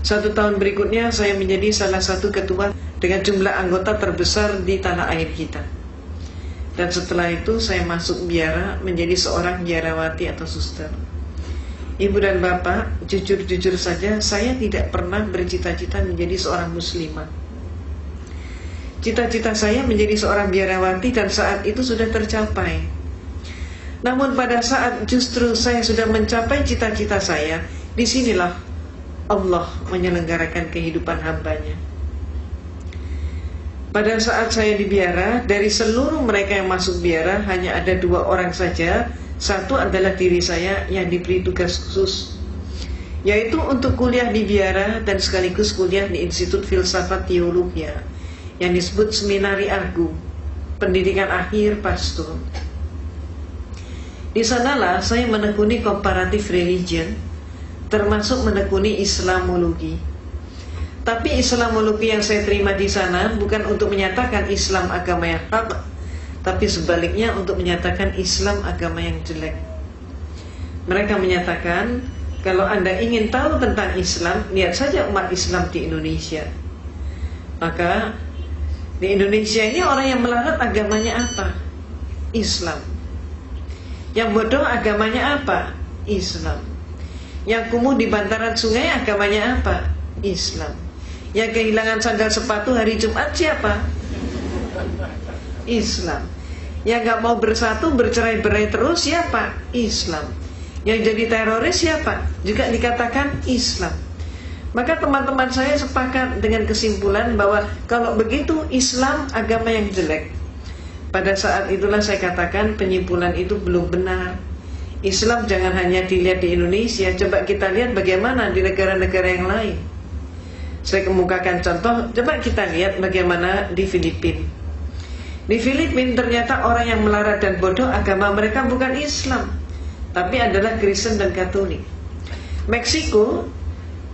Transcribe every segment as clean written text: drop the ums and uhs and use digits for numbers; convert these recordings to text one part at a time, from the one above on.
1 tahun berikutnya saya menjadi salah satu ketua dengan jumlah anggota terbesar di tanah air kita. Dan setelah itu saya masuk biara menjadi seorang biarawati atau suster. Ibu dan bapak, jujur-jujur saja saya tidak pernah bercita-cita menjadi seorang muslimah. Cita-cita saya menjadi seorang biarawati dan saat itu sudah tercapai. Namun pada saat justru saya sudah mencapai cita-cita saya, disinilah Allah menyelenggarakan kehidupan hambanya. Pada saat saya di biara, dari seluruh mereka yang masuk biara hanya ada 2 orang saja. Satu adalah diri saya yang diberi tugas khusus, yaitu untuk kuliah di biara dan sekaligus kuliah di Institut Filsafat Teologia yang disebut Seminari Argu, pendidikan akhir pastor. Di sanalah saya menekuni comparative religion, termasuk menekuni Islamologi. Tapi Islamologi yang saya terima di sana bukan untuk menyatakan Islam agama yang hak, tapi sebaliknya untuk menyatakan Islam agama yang jelek. Mereka menyatakan, kalau Anda ingin tahu tentang Islam, lihat saja umat Islam di Indonesia. Maka di Indonesia ini orang yang melarat agamanya apa? Islam. Yang bodoh agamanya apa? Islam. Yang kumuh di bantaran sungai agamanya apa? Islam. Yang kehilangan sandal sepatu hari Jumat siapa? Islam. Yang gak mau bersatu, bercerai-berai terus siapa? Islam. Yang jadi teroris siapa? Juga dikatakan Islam. Maka teman-teman saya sepakat dengan kesimpulan bahwa kalau begitu Islam agama yang jelek. Pada saat itulah saya katakan penyimpulan itu belum benar. Islam jangan hanya dilihat di Indonesia, coba kita lihat bagaimana di negara-negara yang lain. Saya kemukakan contoh, coba kita lihat bagaimana di Filipina. Di Filipina ternyata orang yang melarat dan bodoh agama mereka bukan Islam, tapi adalah Kristen dan Katolik. Meksiko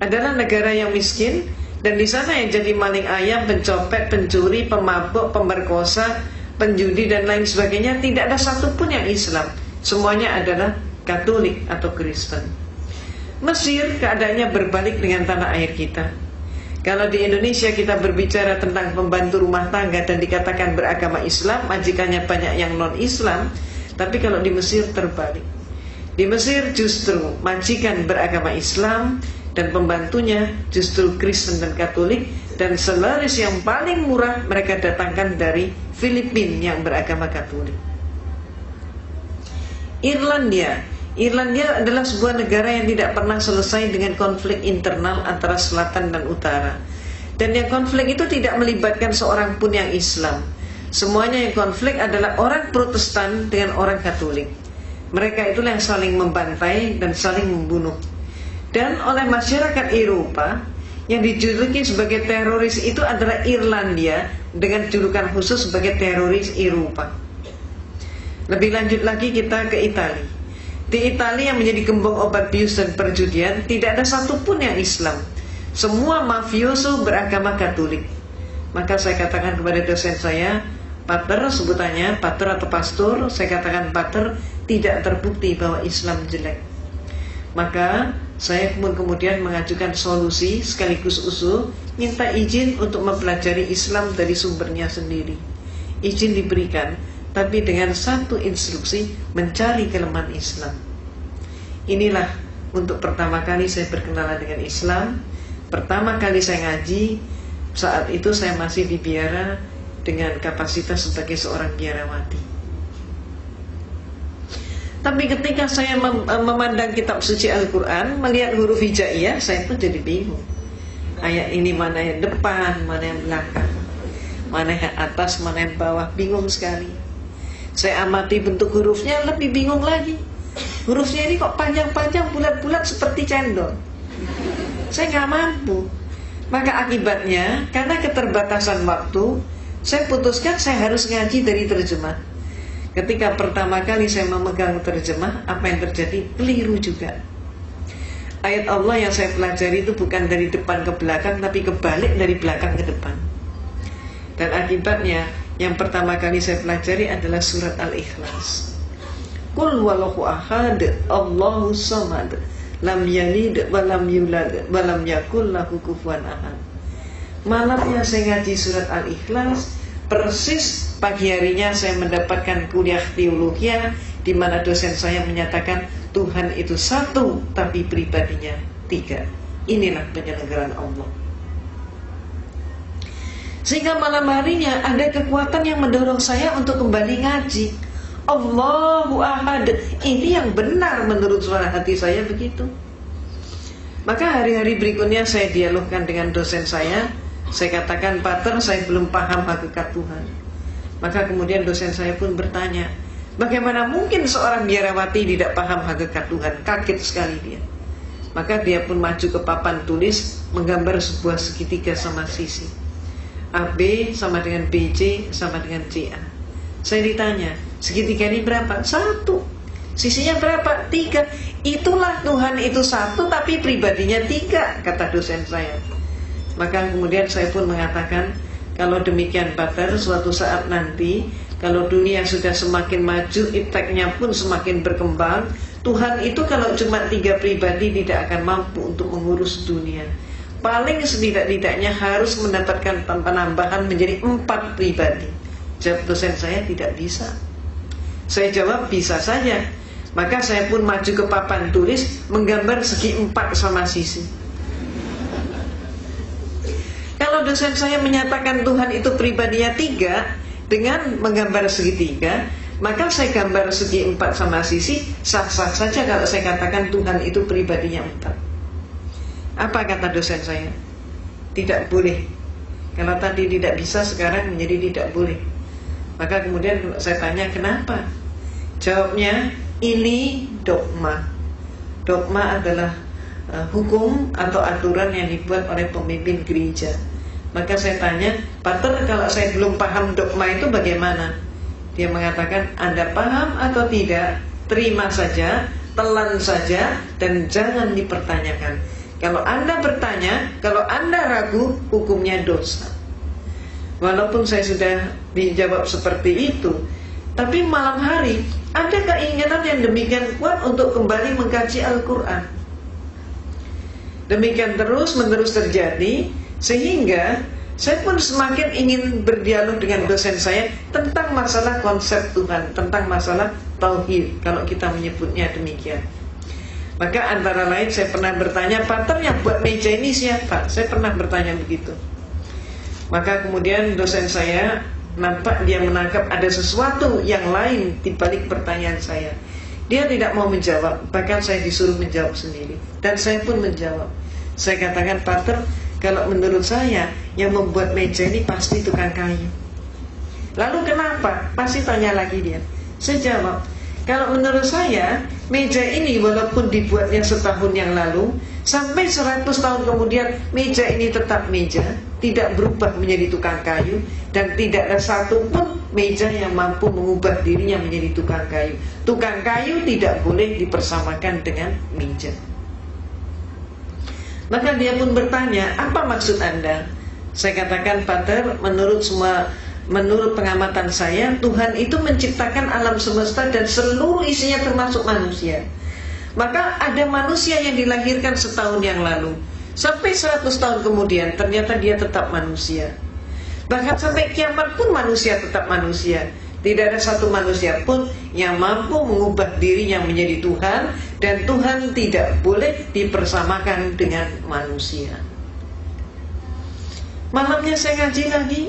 adalah negara yang miskin, dan di sana yang jadi maling ayam, pencopet, pencuri, pemabuk, pemerkosa, penjudi dan lain sebagainya tidak ada satupun yang Islam. Semuanya adalah Katolik atau Kristen. Mesir keadaannya berbalik dengan tanah air kita. Kalau di Indonesia kita berbicara tentang pembantu rumah tangga dan dikatakan beragama Islam, majikannya banyak yang non-Islam. Tapi kalau di Mesir terbalik. Di Mesir justru majikan beragama Islam dan pembantunya justru Kristen dan Katolik. Dan selaris yang paling murah mereka datangkan dari Filipina yang beragama Katolik. Irlandia adalah sebuah negara yang tidak pernah selesai dengan konflik internal antara selatan dan utara. Dan yang konflik itu tidak melibatkan seorang pun yang Islam. Semuanya yang konflik adalah orang Protestan dengan orang Katolik. Mereka itulah yang saling membantai dan saling membunuh. Dan oleh masyarakat Eropa, yang dijuluki sebagai teroris itu adalah Irlandia dengan julukan khusus sebagai teroris Eropa. Lebih lanjut lagi kita ke Italia. Di Italia yang menjadi gembong obat bius dan perjudian tidak ada satupun yang Islam. Semua mafioso beragama Katolik. Maka saya katakan kepada dosen saya, Pater, sebutannya Pater atau Pastor, saya katakan Pater, tidak terbukti bahwa Islam jelek. Maka saya kemudian mengajukan solusi sekaligus usul, minta izin untuk mempelajari Islam dari sumbernya sendiri. Izin diberikan, tapi dengan satu instruksi, mencari kelemahan Islam. Inilah untuk pertama kali saya berkenalan dengan Islam. Pertama kali saya ngaji, saat itu saya masih di biara dengan kapasitas sebagai seorang biarawati. Tapi ketika saya memandang kitab suci Al-Quran, melihat huruf hijaiyah, saya pun jadi bingung. Ayat ini mana yang depan, mana yang belakang, mana yang atas, mana yang bawah, bingung sekali. Saya amati bentuk hurufnya, lebih bingung lagi. Hurufnya ini kok panjang-panjang, bulat-bulat seperti cendol. Saya nggak mampu. Maka akibatnya, karena keterbatasan waktu, saya putuskan saya harus ngaji dari terjemah. Ketika pertama kali saya memegang terjemah, apa yang terjadi? Keliru juga. Ayat Allah yang saya pelajari itu bukan dari depan ke belakang, tapi kebalik dari belakang ke depan. Dan akibatnya, yang pertama kali saya pelajari adalah surat Al-Ikhlas. Qul wallahu ahad, Allahu samad, lam yalid wa lam yulad wa lam yakul lahu kufuwan ahad. Malamnya saya ngaji surat Al-Ikhlas, persis pagi harinya saya mendapatkan kuliah teologi di mana dosen saya menyatakan Tuhan itu satu tapi pribadinya tiga. Inilah penyelenggaraan Allah. Sehingga malam harinya ada kekuatan yang mendorong saya untuk kembali ngaji. Allahu Ahad. Ini yang benar menurut suara hati saya begitu. Maka hari-hari berikutnya saya dialogkan dengan dosen saya. Saya katakan, Pater, saya belum paham hakikat Tuhan. Maka kemudian dosen saya pun bertanya, bagaimana mungkin seorang biarawati tidak paham hakikat Tuhan? Kaget sekali dia. Maka dia pun maju ke papan tulis, menggambar sebuah segitiga sama sisi. AB sama dengan BC sama dengan CA. Saya ditanya, segitiga ini berapa? 1. Sisinya berapa? 3. Itulah Tuhan itu satu tapi pribadinya 3, kata dosen saya. Maka kemudian saya pun mengatakan, kalau demikian Pater, suatu saat nanti kalau dunia sudah semakin maju, ipteknya pun semakin berkembang, Tuhan itu kalau cuma 3 pribadi tidak akan mampu untuk mengurus dunia. Paling setidak-tidaknya harus mendapatkan penambahan menjadi 4 pribadi. Jawab dosen saya, tidak bisa. Saya jawab, bisa saja. Maka saya pun maju ke papan tulis, menggambar segi 4 sama sisi. Kalau dosen saya menyatakan Tuhan itu pribadinya 3 dengan menggambar segitiga, maka saya gambar segi 4 sama sisi, sah-sah saja kalau saya katakan Tuhan itu pribadinya 4. Apa kata dosen saya? Tidak boleh. Kalau tadi tidak bisa, sekarang menjadi tidak boleh. Maka kemudian saya tanya, kenapa? Jawabnya, ini dogma. Dogma adalah hukum atau aturan yang dibuat oleh pemimpin gereja. Maka saya tanya, Pater, kalau saya belum paham dogma itu bagaimana? Dia mengatakan, Anda paham atau tidak, terima saja, telan saja, dan jangan dipertanyakan. Kalau Anda bertanya, kalau Anda ragu, hukumnya dosa. Walaupun saya sudah dijawab seperti itu, tapi malam hari ada keinginan yang demikian kuat untuk kembali mengkaji Al-Quran. Demikian terus-menerus terjadi, sehingga saya pun semakin ingin berdialog dengan dosen saya tentang masalah konsep Tuhan, tentang masalah tauhid, kalau kita menyebutnya demikian. Maka antara lain saya pernah bertanya, Pater, yang buat meja ini siapa? Saya pernah bertanya begitu. Maka kemudian dosen saya nampak dia menangkap ada sesuatu yang lain di balik pertanyaan saya. Dia tidak mau menjawab, bahkan saya disuruh menjawab sendiri. Dan saya pun menjawab. Saya katakan, Pater, kalau menurut saya yang membuat meja ini pasti tukang kayu. Lalu kenapa? Pasti tanya lagi dia. Saya jawab, kalau menurut saya meja ini walaupun dibuatnya setahun yang lalu, sampai 100 tahun kemudian meja ini tetap meja, tidak berubah menjadi tukang kayu, dan tidak ada satu pun meja yang mampu mengubah dirinya menjadi tukang kayu. Tukang kayu tidak boleh dipersamakan dengan meja. Maka dia pun bertanya, apa maksud Anda? Saya katakan, Pater, menurut pengamatan saya, Tuhan itu menciptakan alam semesta dan seluruh isinya termasuk manusia. Maka ada manusia yang dilahirkan setahun yang lalu, sampai 100 tahun kemudian ternyata dia tetap manusia. Bahkan sampai kiamat pun manusia tetap manusia. Tidak ada satu manusia pun yang mampu mengubah dirinya menjadi Tuhan, dan Tuhan tidak boleh dipersamakan dengan manusia. Malamnya saya ngaji lagi,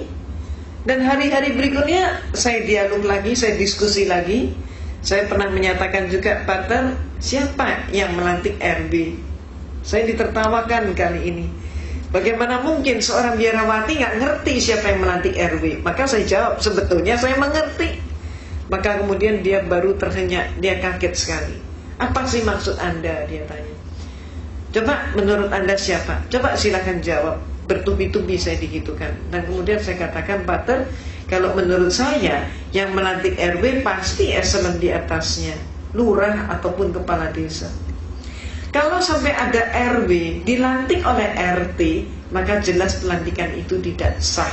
dan hari-hari berikutnya saya dialog lagi, saya diskusi lagi. Saya pernah menyatakan juga, Pater, siapa yang melantik RB? Saya ditertawakan kali ini. Bagaimana mungkin seorang biarawati nggak ngerti siapa yang melantik RW? Maka saya jawab, sebetulnya saya mengerti. Maka kemudian dia baru terhenyak, dia kaget sekali. Apa sih maksud Anda? Dia tanya. Coba menurut Anda siapa? Coba silakan jawab. Bertubi-tubi saya digitukan. Dan kemudian saya katakan, Pater, kalau menurut saya yang melantik RW pasti eselon di atasnya, lurah ataupun kepala desa. Kalau sampai ada RW dilantik oleh RT, maka jelas pelantikan itu tidak sah.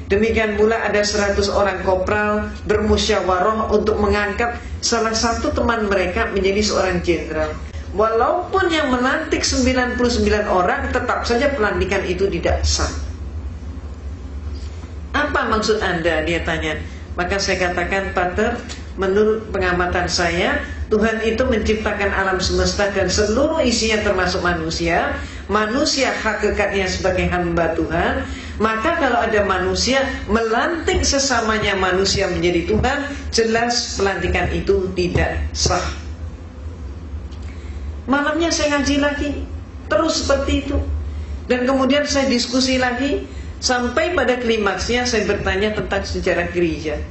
Demikian pula ada 100 orang kopral bermusyawarah untuk mengangkat salah satu teman mereka menjadi seorang jenderal. Walaupun yang melantik 99 orang, tetap saja pelantikan itu tidak sah. Apa maksud Anda? Dia tanya. Maka saya katakan, Pater, menurut pengamatan saya, Tuhan itu menciptakan alam semesta dan seluruh isinya termasuk manusia. Manusia hakikatnya sebagai hamba Tuhan. Maka kalau ada manusia melantik sesamanya manusia menjadi Tuhan, jelas pelantikan itu tidak sah. Malamnya saya ngaji lagi, terus seperti itu. Dan kemudian saya diskusi lagi, sampai pada klimaksnya saya bertanya tentang sejarah gereja.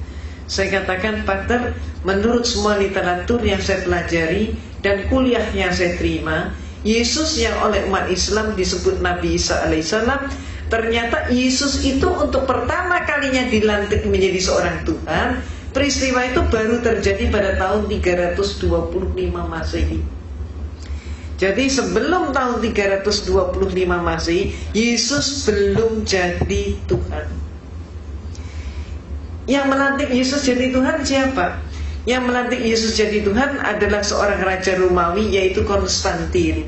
Saya katakan, Pater, menurut semua literatur yang saya pelajari dan kuliah yang saya terima, Yesus yang oleh umat Islam disebut Nabi Isa alaihissalam, ternyata Yesus itu untuk pertama kalinya dilantik menjadi seorang Tuhan. Peristiwa itu baru terjadi pada tahun 325 Masehi. Jadi sebelum tahun 325 Masehi, Yesus belum jadi Tuhan. Yang melantik Yesus jadi Tuhan siapa? Yang melantik Yesus jadi Tuhan adalah seorang raja Romawi, yaitu Konstantin.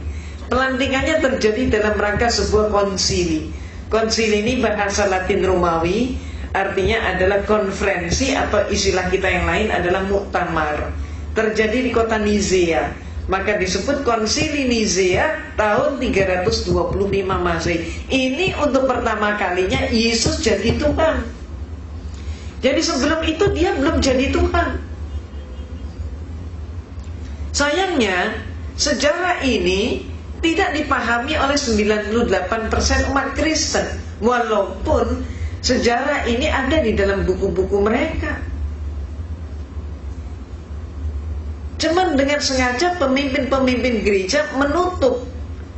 Pelantikannya terjadi dalam rangka sebuah konsili. Konsili ini bahasa Latin Romawi, artinya adalah konferensi, atau istilah kita yang lain adalah muktamar. Terjadi di kota Nizea. Maka disebut Konsili Nizea tahun 325 Masehi. Ini untuk pertama kalinya Yesus jadi Tuhan. Jadi sebelum itu dia belum jadi Tuhan. Sayangnya sejarah ini tidak dipahami oleh 98% umat Kristen. Walaupun sejarah ini ada di dalam buku-buku mereka. Cuman dengan sengaja pemimpin-pemimpin gereja menutup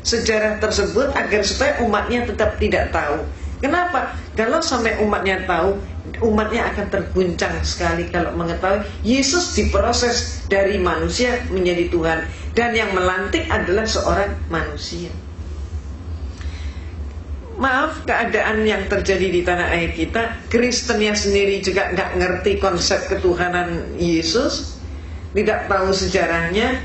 sejarah tersebut agar supaya umatnya tetap tidak tahu. Kenapa? Kalau sampai umatnya tahu, umatnya akan terguncang sekali kalau mengetahui Yesus diproses dari manusia menjadi Tuhan, dan yang melantik adalah seorang manusia. Maaf, keadaan yang terjadi di tanah air kita, Kristennya sendiri juga nggak ngerti konsep ketuhanan Yesus, tidak tahu sejarahnya.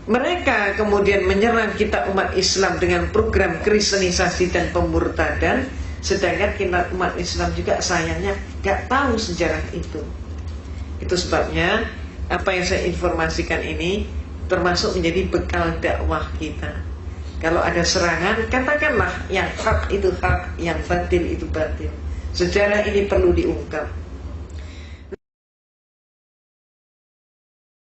Mereka kemudian menyerang kita umat Islam dengan program kristenisasi dan pemurtadan, sedangkan kita umat Islam juga sayangnya gak tahu sejarah itu. Itu sebabnya apa yang saya informasikan ini termasuk menjadi bekal dakwah kita. Kalau ada serangan, katakanlah yang hak itu hak, yang batil itu batil. Sejarah ini perlu diungkap.